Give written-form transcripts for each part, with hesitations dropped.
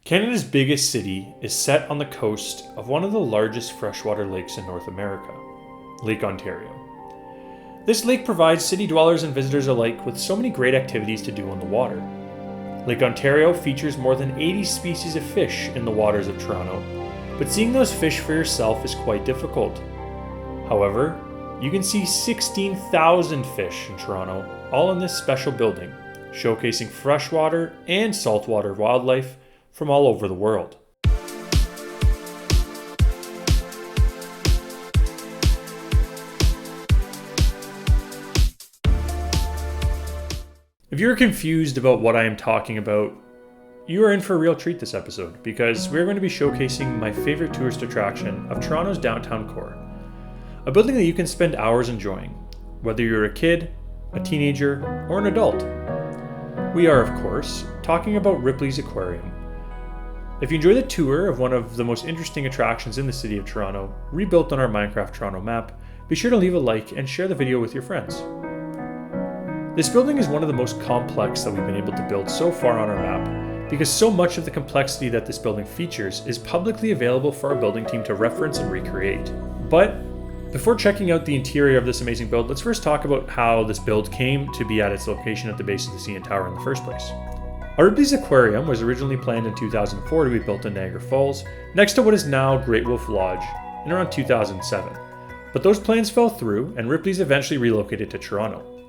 Canada's biggest city is set on the coast of one of the largest freshwater lakes in North America, Lake Ontario. This lake provides city dwellers and visitors alike with so many great activities to do on the water. Lake Ontario features more than 80 species of fish in the waters of Toronto, but seeing those fish for yourself is quite difficult. However, you can see 16,000 fish in Toronto, all in this special building, showcasing freshwater and saltwater wildlife from all over the world. If you're confused about what I am talking about, you are in for a real treat this episode, because we're going to be showcasing my favorite tourist attraction of Toronto's downtown core. A building that you can spend hours enjoying, whether you're a kid, a teenager, or an adult. We are, of course, talking about Ripley's Aquarium. If you enjoy the tour of one of the most interesting attractions in the city of Toronto, rebuilt on our Minecraft Toronto map, be sure to leave a like and share the video with your friends. This building is one of the most complex that we've been able to build so far on our map, because so much of the complexity that this building features is publicly available for our building team to reference and recreate. But before checking out the interior of this amazing build, let's first talk about how this build came to be at its location at the base of the CN Tower in the first place. Our Ripley's Aquarium was originally planned in 2004 to be built in Niagara Falls, next to what is now Great Wolf Lodge, in around 2007. But those plans fell through, and Ripley's eventually relocated to Toronto.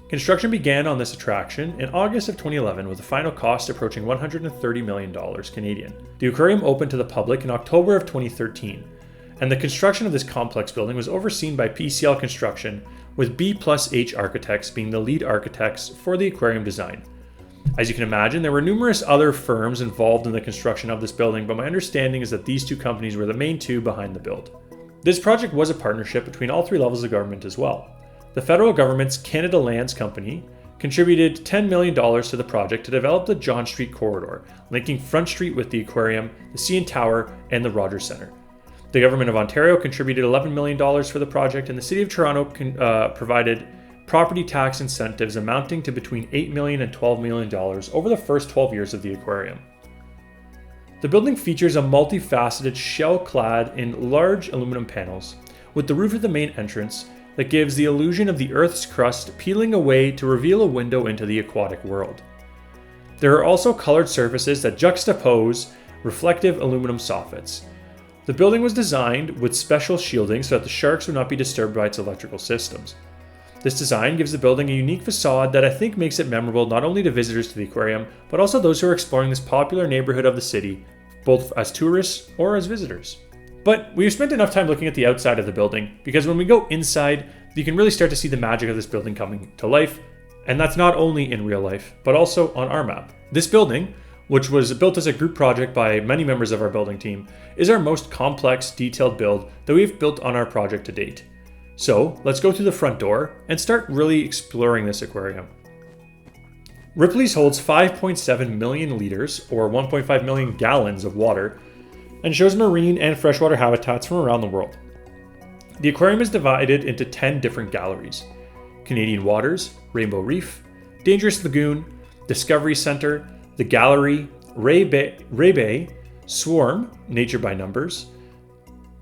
Construction began on this attraction in August of 2011 with a final cost approaching $130 million Canadian. The aquarium opened to the public in October of 2013, and the construction of this complex building was overseen by PCL Construction, with B+H Architects being the lead architects for the aquarium design. As you can imagine, there were numerous other firms involved in the construction of this building, but my understanding is that these two companies were the main two behind the build. This project was a partnership between all three levels of government as well. The federal government's Canada Lands Company contributed $10 million to the project to develop the John Street corridor, linking Front Street with the aquarium, the CN Tower, and the Rogers Centre. The Government of Ontario contributed $11 million for the project, and the City of Toronto provided property tax incentives amounting to between $8 million and $12 million over the first 12 years of the aquarium. The building features a multifaceted shell clad in large aluminum panels, with the roof of the main entrance that gives the illusion of the Earth's crust peeling away to reveal a window into the aquatic world. There are also colored surfaces that juxtapose reflective aluminum soffits. The building was designed with special shielding so that the sharks would not be disturbed by its electrical systems. This design gives the building a unique facade that I think makes it memorable not only to visitors to the aquarium, but also those who are exploring this popular neighborhood of the city, both as tourists or as visitors. But we've spent enough time looking at the outside of the building, because when we go inside, you can really start to see the magic of this building coming to life, and that's not only in real life, but also on our map. This building, which was built as a group project by many members of our building team, is our most complex, detailed build that we've built on our project to date. So let's go through the front door and start really exploring this aquarium. Ripley's holds 5.7 million liters, or 1.5 million gallons of water, and shows marine and freshwater habitats from around the world. The aquarium is divided into 10 different galleries: Canadian Waters, Rainbow Reef, Dangerous Lagoon, Discovery Center, The Gallery, Ray Bay, Swarm, Nature by Numbers,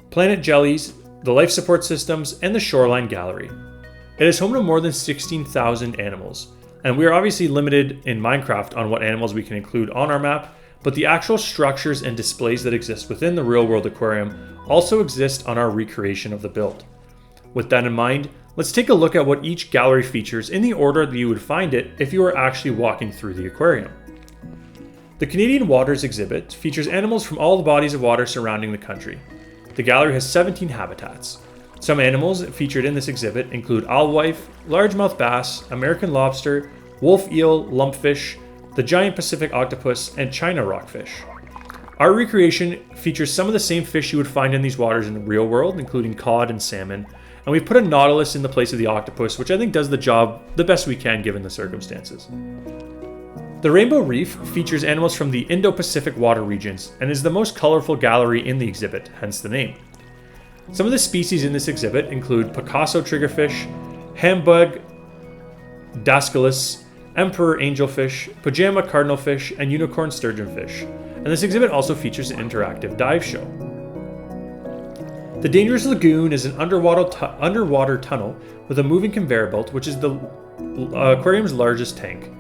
Planet Jellies, the Life Support Systems, and the Shoreline Gallery. It is home to more than 16,000 animals, and we are obviously limited in Minecraft on what animals we can include on our map, but the actual structures and displays that exist within the real-world aquarium also exist on our recreation of the build. With that in mind, let's take a look at what each gallery features in the order that you would find it if you were actually walking through the aquarium. The Canadian Waters exhibit features animals from all the bodies of water surrounding the country. The gallery has 17 habitats. Some animals featured in this exhibit include alewife, largemouth bass, American lobster, wolf eel, lumpfish, the giant Pacific octopus, and China rockfish. Our recreation features some of the same fish you would find in these waters in the real world, including cod and salmon, and we've put a nautilus in the place of the octopus, which I think does the job the best we can given the circumstances. The Rainbow Reef features animals from the Indo-Pacific water regions and is the most colorful gallery in the exhibit, hence the name. Some of the species in this exhibit include Picasso triggerfish, Hambug dascalis, emperor angelfish, pajama cardinalfish, and unicorn sturgeonfish, and this exhibit also features an interactive dive show. The Dangerous Lagoon is an underwater tunnel with a moving conveyor belt, which is the aquarium's largest tank.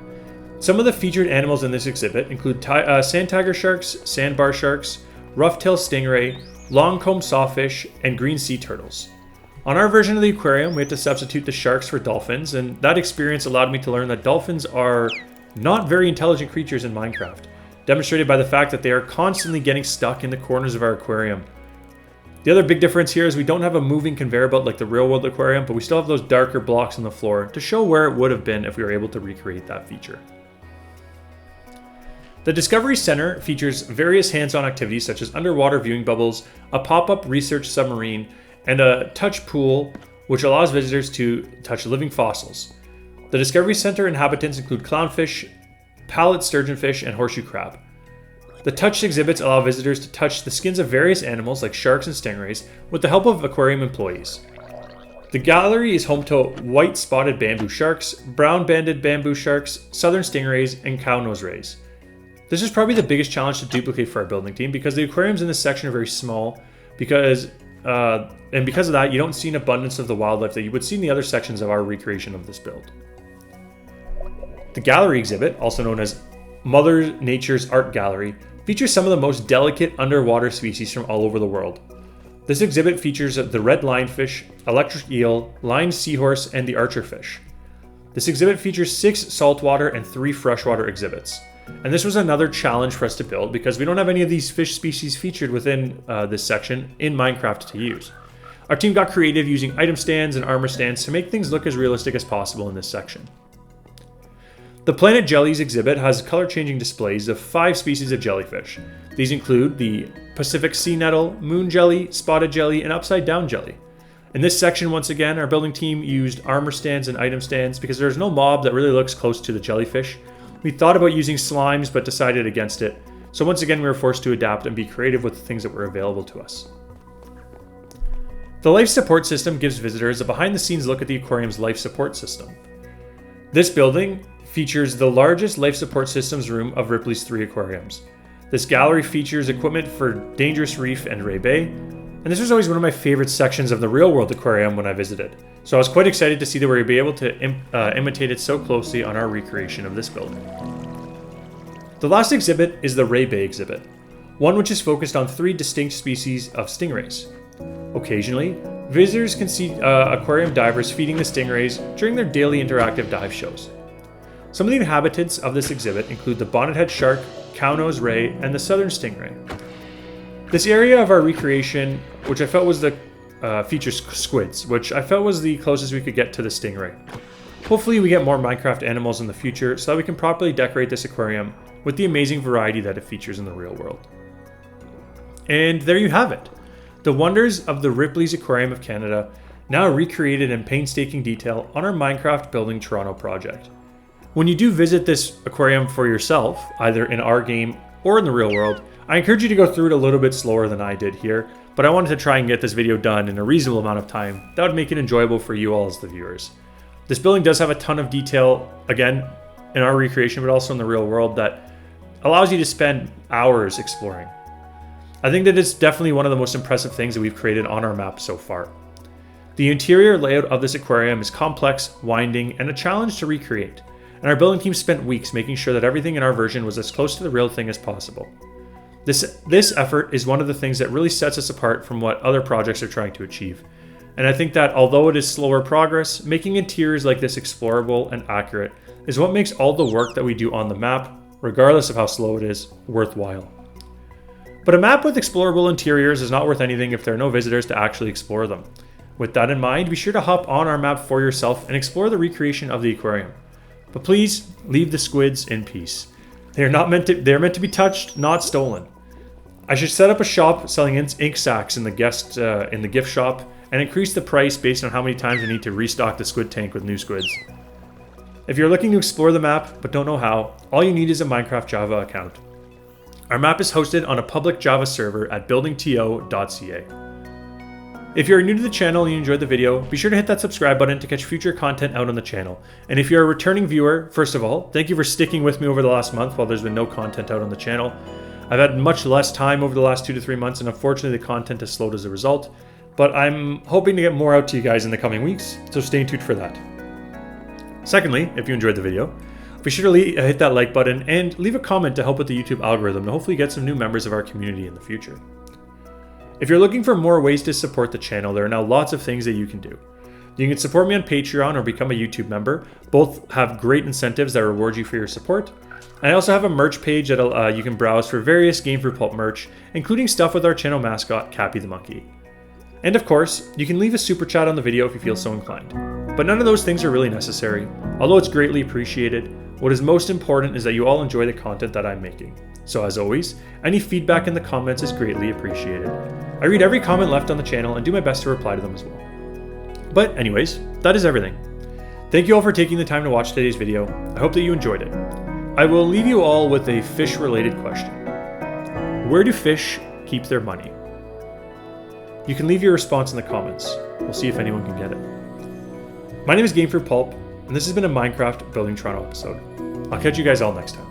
Some of the featured animals in this exhibit include sand tiger sharks, sandbar sharks, rough-tailed stingray, long-combed sawfish, and green sea turtles. On our version of the aquarium, we had to substitute the sharks for dolphins, and that experience allowed me to learn that dolphins are not very intelligent creatures in Minecraft, demonstrated by the fact that they are constantly getting stuck in the corners of our aquarium. The other big difference here is we don't have a moving conveyor belt like the real world aquarium, but we still have those darker blocks on the floor to show where it would have been if we were able to recreate that feature. The Discovery Center features various hands-on activities such as underwater viewing bubbles, a pop-up research submarine, and a touch pool which allows visitors to touch living fossils. The Discovery Center inhabitants include clownfish, pallet sturgeonfish, and horseshoe crab. The touch exhibits allow visitors to touch the skins of various animals like sharks and stingrays with the help of aquarium employees. The gallery is home to white spotted bamboo sharks, brown banded bamboo sharks, southern stingrays, and cow-nose rays. This is probably the biggest challenge to duplicate for our building team because the aquariums in this section are very small because of that you don't see an abundance of the wildlife that you would see in the other sections of our recreation of this build. The gallery exhibit, also known as Mother Nature's Art Gallery, features some of the most delicate underwater species from all over the world. This exhibit features the red lionfish, electric eel, line seahorse, and the archerfish. This exhibit features 6 saltwater and 3 freshwater exhibits. And this was another challenge for us to build because we don't have any of these fish species featured within this section in Minecraft to use. Our team got creative using item stands and armor stands to make things look as realistic as possible in this section. The Planet Jellies exhibit has color-changing displays of 5 species of jellyfish. These include the Pacific sea nettle, moon jelly, spotted jelly, and upside-down jelly. In this section, once again, our building team used armor stands and item stands because there's no mob that really looks close to the jellyfish. We thought about using slimes, but decided against it. So once again, we were forced to adapt and be creative with the things that were available to us. The life support system gives visitors a behind-the-scenes look at the aquarium's life support system. This building features the largest life support systems room of Ripley's 3 aquariums. This gallery features equipment for Dangerous Reef and Ray Bay, and this was always one of my favorite sections of the real world aquarium when I visited. So I was quite excited to see that we would be able to imitate it so closely on our recreation of this building. The last exhibit is the Ray Bay exhibit, one which is focused on 3 distinct species of stingrays. Occasionally, visitors can see aquarium divers feeding the stingrays during their daily interactive dive shows. Some of the inhabitants of this exhibit include the bonnethead shark, cow-nose ray, and the southern stingray. This area of our recreation, which I felt was features squids, which I felt was the closest we could get to the stingray. Hopefully we get more Minecraft animals in the future so that we can properly decorate this aquarium with the amazing variety that it features in the real world. And there you have it. The wonders of the Ripley's Aquarium of Canada, now recreated in painstaking detail on our Minecraft Building Toronto project. When you do visit this aquarium for yourself, either in our game or in the real world, I encourage you to go through it a little bit slower than I did here, but I wanted to try and get this video done in a reasonable amount of time that would make it enjoyable for you all as the viewers. This building does have a ton of detail, again, in our recreation, but also in the real world that allows you to spend hours exploring. I think that it's definitely one of the most impressive things that we've created on our map so far. The interior layout of this aquarium is complex, winding, and a challenge to recreate. And our building team spent weeks making sure that everything in our version was as close to the real thing as possible. This effort is one of the things that really sets us apart from what other projects are trying to achieve. And I think that although it is slower progress, making interiors like this explorable and accurate is what makes all the work that we do on the map, regardless of how slow it is, worthwhile. But a map with explorable interiors is not worth anything if there are no visitors to actually explore them. With that in mind, be sure to hop on our map for yourself and explore the recreation of the aquarium. But please leave the squids in peace. They're meant to be touched, not stolen. I should set up a shop selling ink sacks in the gift shop and increase the price based on how many times I need to restock the squid tank with new squids. If you're looking to explore the map but don't know how, all you need is a Minecraft Java account. Our map is hosted on a public Java server at BuildingTO.ca. If you're new to the channel and you enjoyed the video, be sure to hit that subscribe button to catch future content out on the channel. And if you're a returning viewer, first of all, thank you for sticking with me over the last month while there's been no content out on the channel. I've had much less time over the last 2 to 3 months, and unfortunately the content has slowed as a result, but I'm hoping to get more out to you guys in the coming weeks, so stay tuned for that. Secondly, if you enjoyed the video, be sure to hit that like button and leave a comment to help with the YouTube algorithm to hopefully get some new members of our community in the future. If you're looking for more ways to support the channel, there are now lots of things that you can do. You can support me on Patreon or become a YouTube member. Both have great incentives that reward you for your support. I also have a merch page that you can browse for various Gamefruitpulp merch, including stuff with our channel mascot, Cappy the Monkey. And of course, you can leave a super chat on the video if you feel so inclined. But none of those things are really necessary, although it's greatly appreciated. What is most important is that you all enjoy the content that I'm making. So as always, any feedback in the comments is greatly appreciated. I read every comment left on the channel and do my best to reply to them as well. But anyways, that is everything. Thank you all for taking the time to watch today's video. I hope that you enjoyed it. I will leave you all with a fish-related question. Where do fish keep their money? You can leave your response in the comments. We'll see if anyone can get it. My name is Gamefruitpulp, and this has been a Minecraft Building Toronto episode. I'll catch you guys all next time.